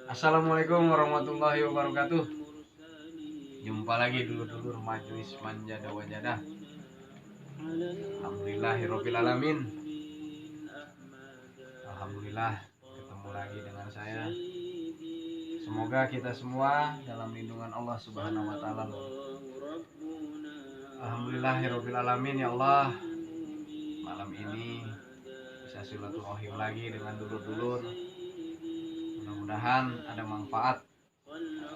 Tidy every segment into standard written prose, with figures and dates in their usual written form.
Assalamualaikum warahmatullahi wabarakatuh. Jumpa lagi dulur-dulur Majelis Manjada Wajadah. Alhamdulillahirabbil alamin. Alhamdulillah ketemu lagi dengan saya. Semoga kita semua dalam lindungan Allah Subhanahu wa taala. Alhamdulillahirabbil alamin ya Allah. Malam ini bisa silaturahim lagi dengan dulur-dulur. Mudah-mudahan ada manfaat.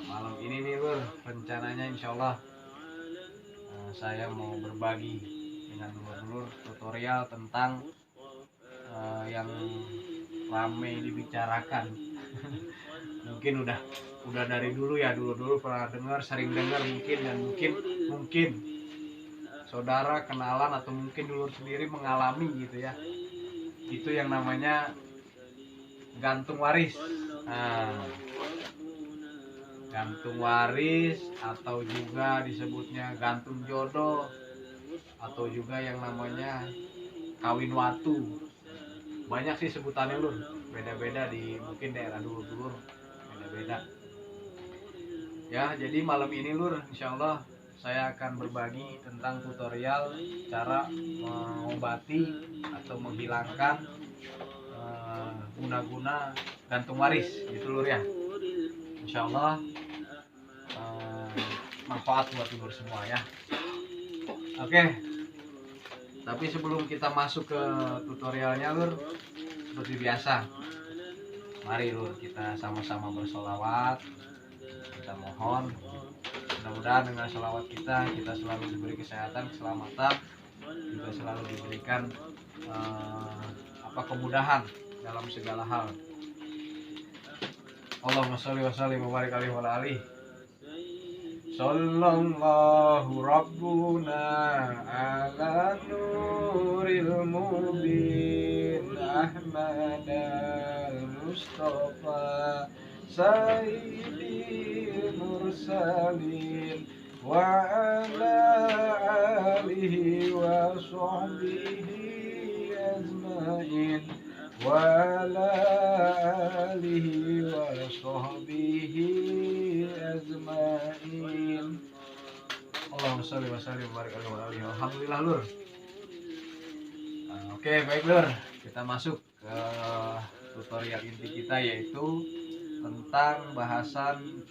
Malam ini nih Lur, rencananya insya Allah saya mau berbagi dengan dulur-dulur tutorial tentang yang ramai dibicarakan. Mungkin udah dari dulu ya, dulu pernah dengar, sering dengar mungkin, dan mungkin saudara kenalan atau mungkin dulur sendiri mengalami gitu ya. Itu yang namanya gantung waris. Gantung waris atau juga disebutnya gantung jodoh atau juga yang namanya kawin watu. Banyak sih sebutannya Lur, beda-beda di mungkin daerah dulur beda-beda ya. Jadi malam ini Lur, insya Allah saya akan berbagi tentang tutorial cara mengobati atau menghilangkan guna-guna gantung waris gitu Lur ya. Insya Allah manfaat buat dulur semua ya. Oke, tapi sebelum kita masuk ke tutorialnya Lur, seperti biasa, mari Lur kita sama-sama bersolawat. Kita mohon mudah-mudahan dengan sholawat kita selalu diberi kesehatan, keselamatan, juga selalu diberikan kemudahan dalam segala hal. Allahumma sholli wa sallim wa barik alaihi wa ala alihi. Sallallahu rabbuna ala nuril mubin Ahmadal Mustafa Sayyidil mursalin wa ala alihi wa sahbihi azmain wa ala alihi wa sahbihi azmain. Allahumma sholli wa sallim wa barik alaihi. Alhamdulillah Lur. Oke, baik Lur, kita masuk ke tutorial inti kita, yaitu tentang bahasan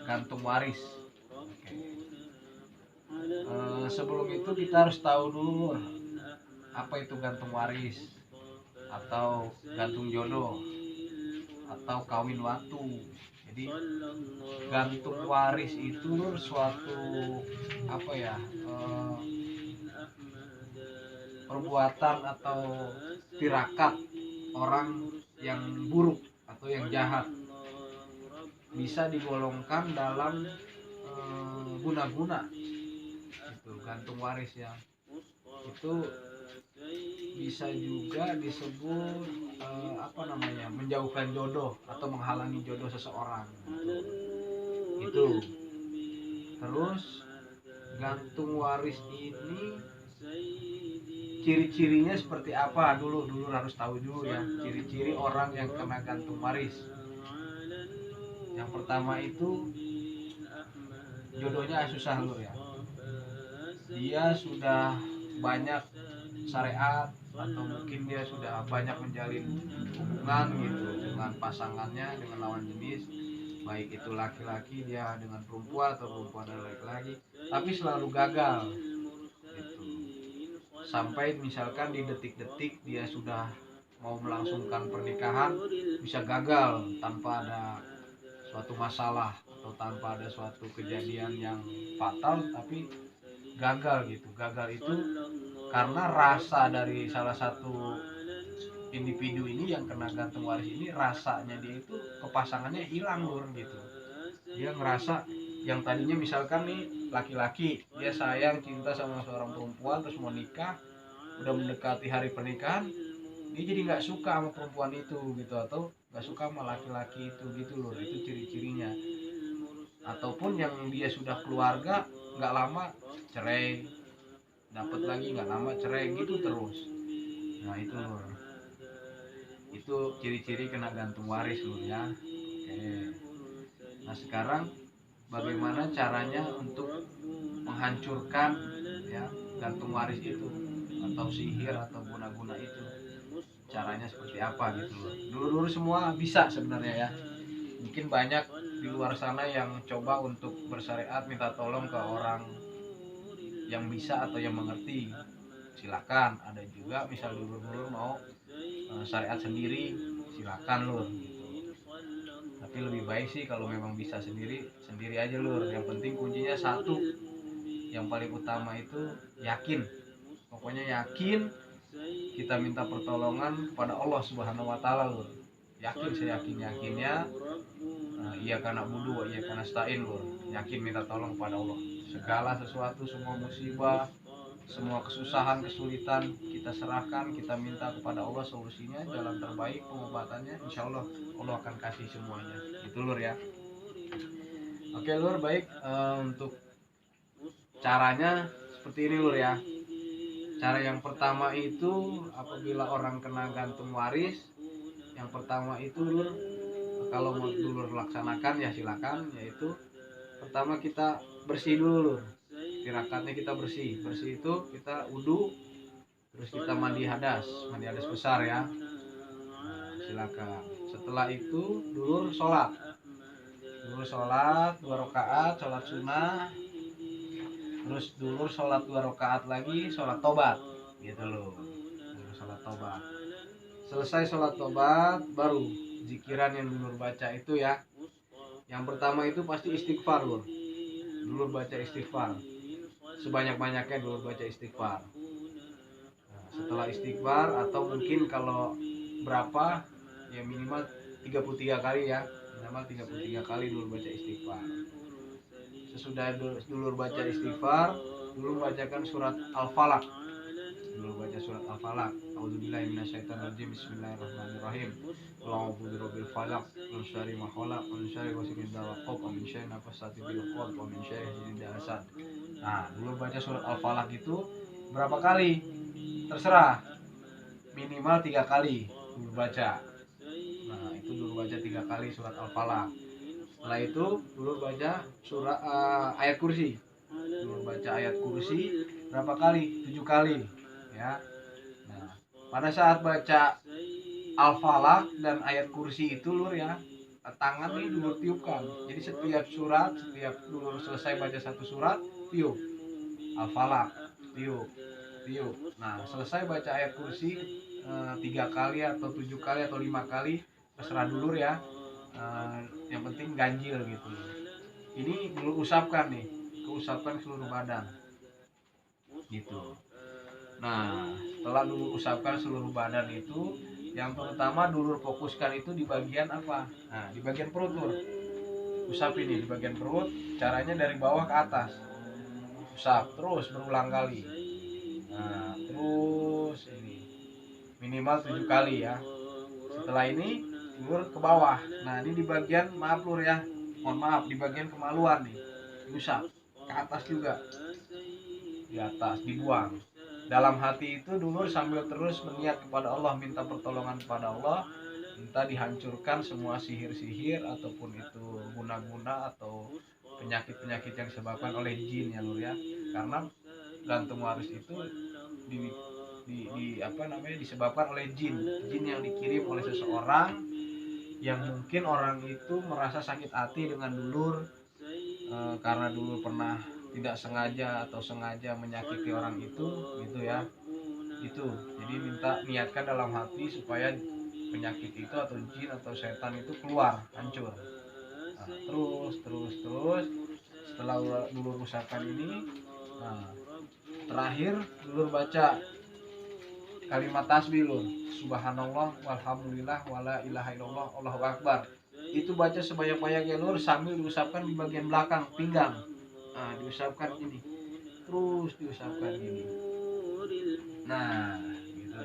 gantung waris. Oke. Sebelum itu kita harus tahu dulu Lur, apa itu gantung waris atau gantung jodoh atau kawin watu. Jadi gantung waris itu Lur suatu perbuatan atau tirakat orang yang buruk atau yang jahat. Bisa digolongkan dalam guna-guna itu gantung waris ya. Itu bisa juga disebut menjauhkan jodoh atau menghalangi jodoh seseorang itu. Terus gantung waris ini ciri-cirinya seperti apa dulu harus tahu dulu ya, ciri-ciri orang yang kena gantung waris. Yang pertama itu jodohnya susah Lur ya. Dia sudah banyak syariat atau mungkin dia sudah banyak menjalin hubungan gitu dengan pasangannya, dengan lawan jenis, baik itu laki-laki dia dengan perempuan atau perempuan dengan laki-laki, tapi selalu gagal gitu. Sampai misalkan di detik-detik dia sudah mau melangsungkan pernikahan bisa gagal tanpa ada suatu masalah atau tanpa ada suatu kejadian yang fatal, tapi gagal gitu. Gagal itu karena rasa dari salah satu individu ini yang kena gantung waris ini, rasanya dia itu ke pasangannya hilang Lur gitu. Dia ngerasa yang tadinya misalkan nih laki-laki dia sayang cinta sama seorang perempuan, terus mau nikah, udah mendekati hari pernikahan, dia jadi nggak suka sama perempuan itu gitu, atau nggak suka sama laki-laki itu gitu Lur. Itu ciri-cirinya. Ataupun yang dia sudah keluarga, nggak lama cerai, dapat lagi nggak lama cerai gitu terus. Nah itu Lur, itu itu ciri-ciri kena gantung waris lur ya. Oke. Nah sekarang bagaimana caranya untuk menghancurkan ya gantung waris itu atau sihir atau guna-guna itu, caranya seperti apa gitu loh. Dulu semua bisa sebenarnya ya. Mungkin banyak di luar sana yang coba untuk bersyariat minta tolong ke orang yang bisa atau yang mengerti, silakan. Ada juga misal dulu mau syariat sendiri, silakan lur gitu. Tapi lebih baik sih kalau memang bisa sendiri aja lur. Yang penting kuncinya satu, yang paling utama itu yakin. Pokoknya yakin kita minta pertolongan kepada Allah Subhanahu wa taala lur. Yakin, seyakin-yakinnya iya karena budu, iya karena stain lur. Yakin minta tolong kepada Allah. Segala sesuatu, semua musibah, semua kesusahan, kesulitan kita serahkan, kita minta kepada Allah solusinya, jalan terbaik pengobatannya, insya Allah Allah akan kasih semuanya. Itu lur ya. Oke lur, baik. Untuk caranya seperti ini lur ya. Cara yang pertama itu apabila orang kena gantung waris, yang pertama itu lur, kalau mau dulur laksanakan ya silakan, yaitu pertama kita bersih dulu lur. Tirakatnya kita bersih itu kita wudu, terus kita mandi hadas besar ya. Nah, silakan. Setelah itu dulur sholat 2 rakaat sholat sunnah, terus dulur sholat 2 rakaat lagi sholat tobat gitu loh. Sholat tobat, selesai sholat tobat baru zikiran yang dulur baca itu ya. Yang pertama itu pasti istighfar lur. Dulur baca istighfar sebanyak-banyaknya, dulur baca istighfar. Nah, setelah istighfar atau mungkin kalau berapa ya minimal 33 kali ya, minimal 33 kali dulur baca istighfar. Sesudah dulur baca istighfar, dulur bacakan surat Al-Falaq. Dulur baca surat Al-Falaq. A'udzubillahi minasyaitonirrajim. Bismillahirrahmanirrahim. Qul a'udzu birabbil falaq, min syarri ma khalaq, min syarri ghasiqin idza waqab, min syarri nafasati fil 'uqad, min syarri hasidin hasad. Nah, dulur baca surat Al-Falaq itu berapa kali? Terserah. Minimal 3 kali dulur baca. Nah, itu dulur baca 3 kali surat Al-Falaq. Setelah itu dulur baca surat ayat kursi. Dulur baca ayat kursi berapa kali? 7 kali ya. Nah, pada saat baca Al-Falaq dan ayat kursi itu lur ya, tangan nih dulur tiupkan. Jadi setiap surat, setiap dulur selesai baca satu surat, tiup Al-Falaq, tiup. Nah, selesai baca ayat kursi 3 kali atau 7 kali atau 5 kali, terserah dulur ya. Yang penting ganjil gitu. Ini dulur usapkan nih, usapkan seluruh badan gitu. Nah, setelah dulur usapkan seluruh badan itu, yang terutama dulur fokuskan itu di bagian apa? Nah, di bagian perut lur. Usap ini di bagian perut, caranya dari bawah ke atas. Usap terus berulang kali. Nah, terus ini minimal 7 kali ya. Setelah ini dulur ke bawah. Nah, ini di bagian, maaf lur ya, mohon maaf, di bagian kemaluan nih, diusap ke atas juga, di atas dibuang. Dalam hati itu dulur sambil terus meniat kepada Allah, minta pertolongan kepada Allah, minta dihancurkan semua sihir-sihir ataupun itu guna-guna atau penyakit-penyakit yang disebabkan oleh jin ya lur ya. Karena gantung waris itu disebabkan oleh jin yang dikirim oleh seseorang yang mungkin orang itu merasa sakit hati dengan dulur karena dulur pernah tidak sengaja atau sengaja menyakiti orang itu gitu ya. Itu jadi niatkan dalam hati supaya penyakit itu atau jin atau setan itu keluar, hancur. Nah, terus setelah dulur usapkan ini, nah, terakhir dulur baca kalimat tasbih lur. Subhanallah walhamdulillah wala ilaha illallah Allahu akbar. Itu baca sebanyak-banyaknya lur, sambil diusapkan di bagian belakang pinggang. Nah, diusapkan ini. Terus diusapkan gini. Nah, gitu.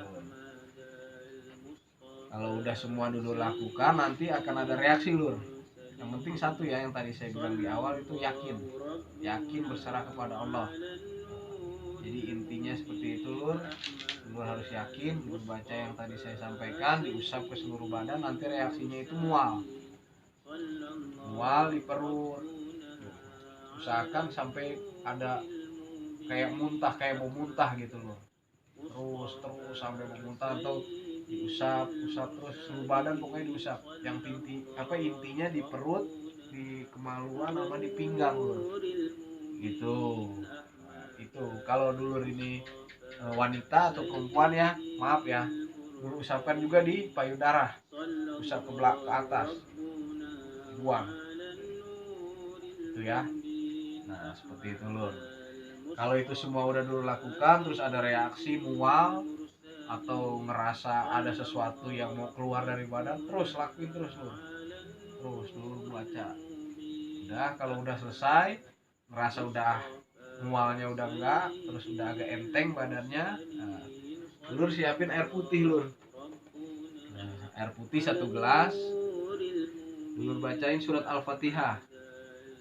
Kalau udah semua dulur lakukan, nanti akan ada reaksi lur. Yang penting satu ya, yang tadi saya bilang di awal itu yakin berserah kepada Allah. Jadi intinya seperti itu lur. Lur harus yakin, lur baca yang tadi saya sampaikan, diusap ke seluruh badan, nanti reaksinya itu mual di perut. Usahakan sampai ada kayak muntah, kayak mau muntah gitu loh, terus sampai mau muntah, atau diusap terus seluruh badan, pokoknya diusap. Yang intinya di perut, di kemaluan sama di pinggang loh gitu. Nah, itu kalau dulur ini wanita atau perempuan ya, maaf ya, dulu usapkan juga di payudara, usap ke atas, buang itu ya. Nah seperti itu lur. Kalau itu semua udah dulu lakukan, terus ada reaksi mual atau ngerasa ada sesuatu yang mau keluar dari badan, terus lakuin terus lur, terus dulu baca. Udah, kalau udah selesai, ngerasa udah mualnya udah enggak, terus udah agak enteng badannya, nah, lur siapin air putih lur. Nah, air putih 1 gelas, dulur bacain surat Al-Fatihah.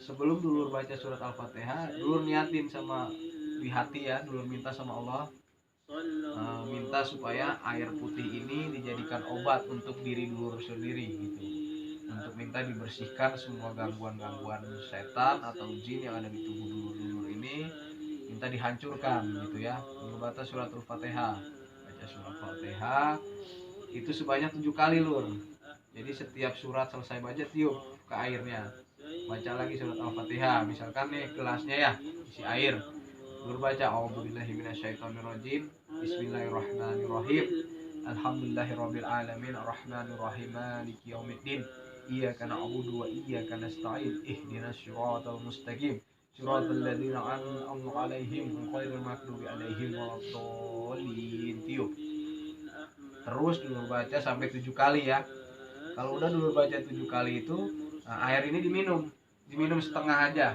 Sebelum dulur baca surat Al-Fatihah, dulur niatin sama di hati ya, dulur minta sama Allah, minta supaya air putih ini dijadikan obat untuk diri dulur sendiri gitu, untuk minta dibersihkan semua gangguan-gangguan setan atau jin yang ada di tubuh dulur ini, minta dihancurkan gitu ya. Dulur baca surat Al-Fatihah, baca surat Al-Fatihah itu sebanyak 7 kali lur. Jadi setiap surat selesai baca, tiup ke airnya, baca lagi surat Al-Fatihah. Misalkan nih gelasnya ya isi air, lur baca a'udzubillahi minasyaitonirrajim, bismillahirrahmanirrahim, alhamdulillahirabbil alamin, arrahmanirrahim, maliki yaumiddin, iyyaka na'budu wa iyyaka nasta'in, ihdinas siratal mustaqim, siratal ladzina an'amta 'alaihim ghairil maghdubi 'alaihim waladdallin. Tiup terus dulu baca sampai 7 kali ya. Kalau udah dulu baca 7 kali itu, nah, air ini diminum setengah aja,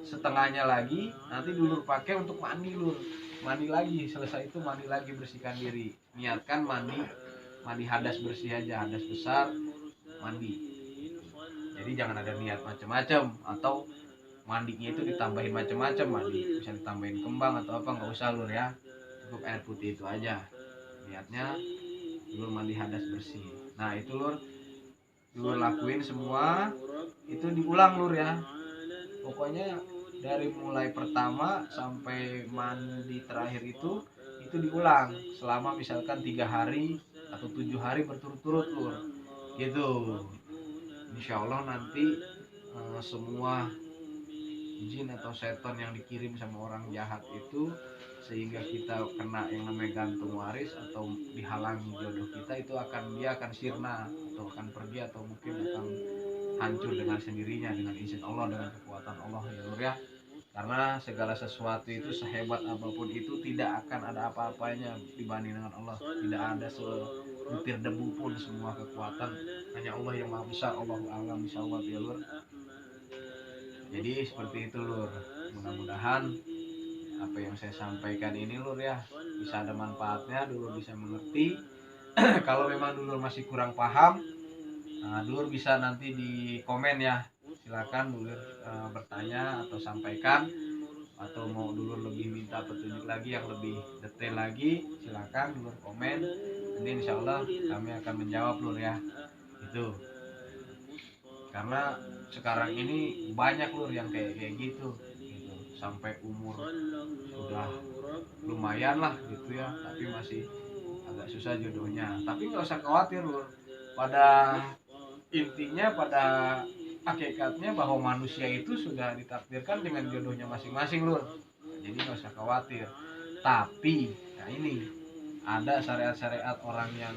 setengahnya lagi nanti dulu pakai untuk mandi lur. Mandi lagi, selesai itu mandi lagi, bersihkan diri. Niatkan mandi hadas bersih aja, hadas besar mandi. Jadi jangan ada niat macam-macam, atau mandinya itu ditambahin macam-macam, mandi bisa ditambahin kembang atau apa, nggak usah lur ya. Cukup air putih itu aja. Niatnya dulur mandi hadas bersih. Nah itu lur, dulur lakuin semua itu, diulang lur ya. Pokoknya dari mulai pertama sampai mandi terakhir itu diulang selama misalkan 3 hari atau 7 hari berturut-turut lur gitu. Insya Allah nanti semua jin atau setan yang dikirim sama orang jahat itu, sehingga kita kena yang namanya gantung waris atau dihalangi jodoh kita, itu dia akan sirna atau akan pergi, atau mungkin akan hancur dengan sendirinya, dengan izin Allah, dengan kekuatan Allah ya lur ya. Karena segala sesuatu itu sehebat apapun itu tidak akan ada apa-apanya dibanding dengan Allah. Tidak ada sebutir debu pun, semua kekuatan hanya Allah yang maha besar. Allahu a'lam bishawab ya lur. Jadi seperti itu lur, mudah-mudahan apa yang saya sampaikan ini lur ya bisa ada manfaatnya, dulur bisa mengerti. Kalau memang dulur masih kurang paham, dulur bisa nanti di komen ya, silakan dulur bertanya atau sampaikan, atau mau dulur lebih minta petunjuk lagi yang lebih detail lagi, silakan dulur komen, nanti insya Allah kami akan menjawab lur ya. Itu karena sekarang ini banyak lur yang kayak gitu sampai umur sudah lumayan lah gitu ya, tapi masih agak susah jodohnya. Tapi nggak usah khawatir lur, pada intinya, pada hakikatnya bahwa manusia itu sudah ditakdirkan dengan jodohnya masing-masing lur. Jadi nggak usah khawatir. Tapi nah ini ada syariat-syariat orang yang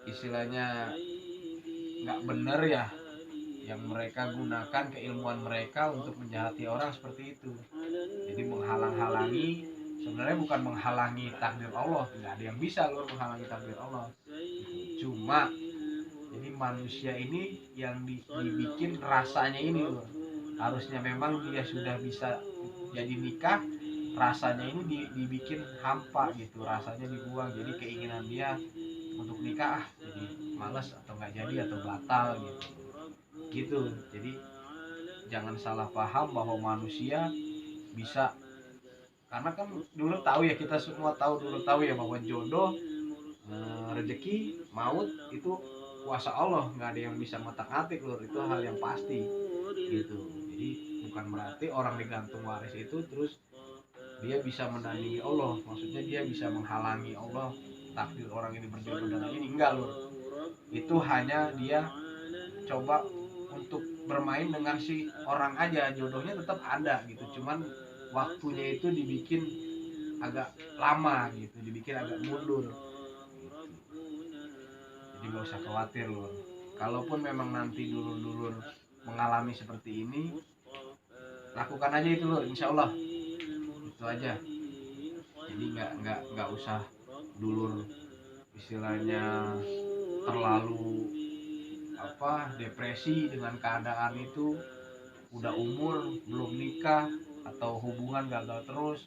istilahnya nggak bener ya, yang mereka gunakan keilmuan mereka untuk menjahati orang seperti itu. Jadi menghalang-halangi, sebenarnya bukan menghalangi takdir Allah, tidak ada yang bisa loh menghalangi takdir Allah. Cuma jadi manusia ini yang dibikin rasanya ini loh, harusnya memang dia sudah bisa jadi nikah, rasanya ini dibikin hampa gitu, rasanya dibuang. Jadi keinginan dia untuk nikah jadi males atau nggak jadi atau batal gitu. Jadi jangan salah paham bahwa manusia bisa karena kan dulu tahu ya, kita semua tahu dulu tahu ya bahwa jodoh, rezeki, maut itu kuasa Allah, nggak ada yang bisa ngotak-atik lur, itu hal yang pasti gitu. Jadi bukan berarti orang digantung waris itu terus dia bisa menandingi Allah, maksudnya dia bisa menghalangi Allah takdir orang ini berjodoh dengan ini, enggak lur. Itu hanya dia coba untuk bermain dengan si orang aja, jodohnya tetap ada gitu, cuman waktunya itu dibikin agak lama gitu, dibikin agak mundur gitu. Jadi gak usah khawatir lur, kalaupun memang nanti dulur-dulur mengalami seperti ini, lakukan aja itu lur, insya Allah itu aja. Jadi nggak usah dulur istilahnya terlalu depresi dengan keadaan itu, udah umur belum nikah atau hubungan gagal terus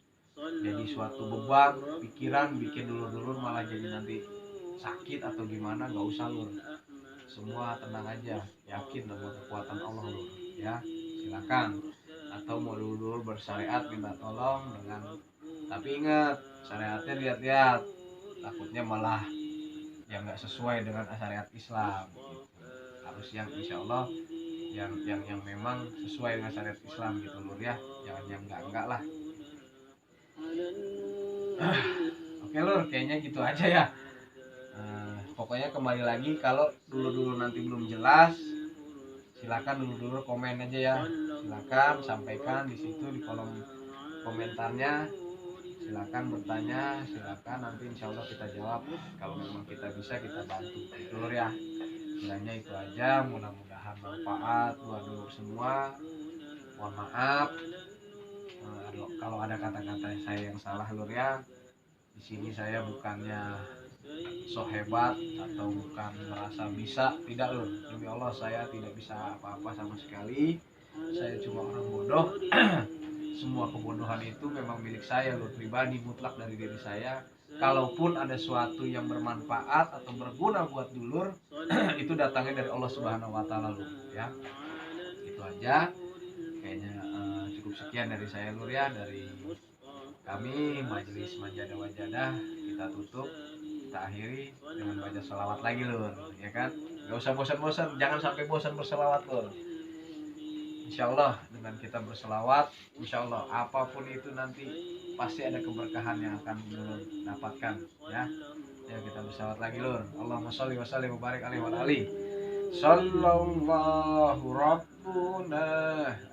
jadi suatu beban pikiran, bikin dulur-dulur malah jadi nanti sakit atau gimana. Nggak usah lur, semua tenang aja, yakin sama kekuatan Allah lur ya. Silakan, atau mau dulur bersyariat minta tolong dengan, tapi ingat syariatnya lihat-lihat, takutnya malah yang nggak sesuai dengan syariat Islam gitu. Harus yang insya Allah yang memang sesuai dengan syariat Islam gitu lur ya, jangan yang enggak lah. Oke lur, kayaknya gitu aja ya. Pokoknya kembali lagi, kalau dulu nanti belum jelas, silakan dulu komen aja ya, silakan sampaikan di situ di kolom komentarnya, silakan bertanya, silakan, nanti insya Allah kita jawab, kalau memang kita bisa kita bantu dulur ya. Kiranya itu aja, mudah-mudahan manfaat buat dulur semua. Mohon maaf kalau ada kata-kata saya yang salah lur ya. Di sini saya bukannya so hebat atau bukan merasa bisa, tidak lur, demi Allah saya tidak bisa apa-apa sama sekali, saya cuma orang bodoh. Semua kebodohan itu memang milik saya lur, pribadi mutlak dari diri saya. Kalaupun ada sesuatu yang bermanfaat atau berguna buat dulur, itu datangnya dari Allah Subhanahu wa taala lur ya. Itu aja kayaknya. Cukup sekian dari saya lur ya, dari kami Majelis Manjadah Wajadah. Kita tutup, kita akhiri dengan baca sholawat lagi lur ya kan. Gak usah bosan-bosan, jangan sampai bosan berselawat lur. Insya Allah dengan kita berselawat, insya Allah apapun itu nanti pasti ada keberkahan yang akan lur dapatkan ya. Ya kita berselawat lagi lur. Allahumma sholli wa sallim wa barik alaihi wa alihi. Sallallahu Rabbuna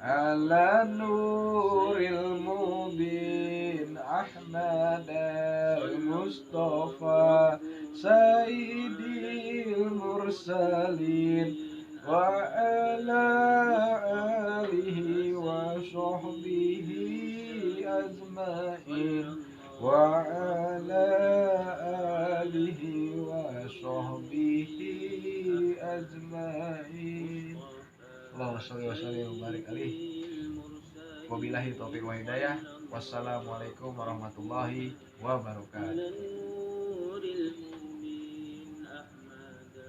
ala nuril mubin Ahmad al-Mustafa Sayyidil Mursalin wa ala alihi wa sahbihi azmain wa ala alihi wa sahbihi ajmain. Allahumma sholli wa sallim wa barik alaihi. Wabillahi taufiq wa hidayah. Wassalamualaikum warahmatullahi wabarakatuh.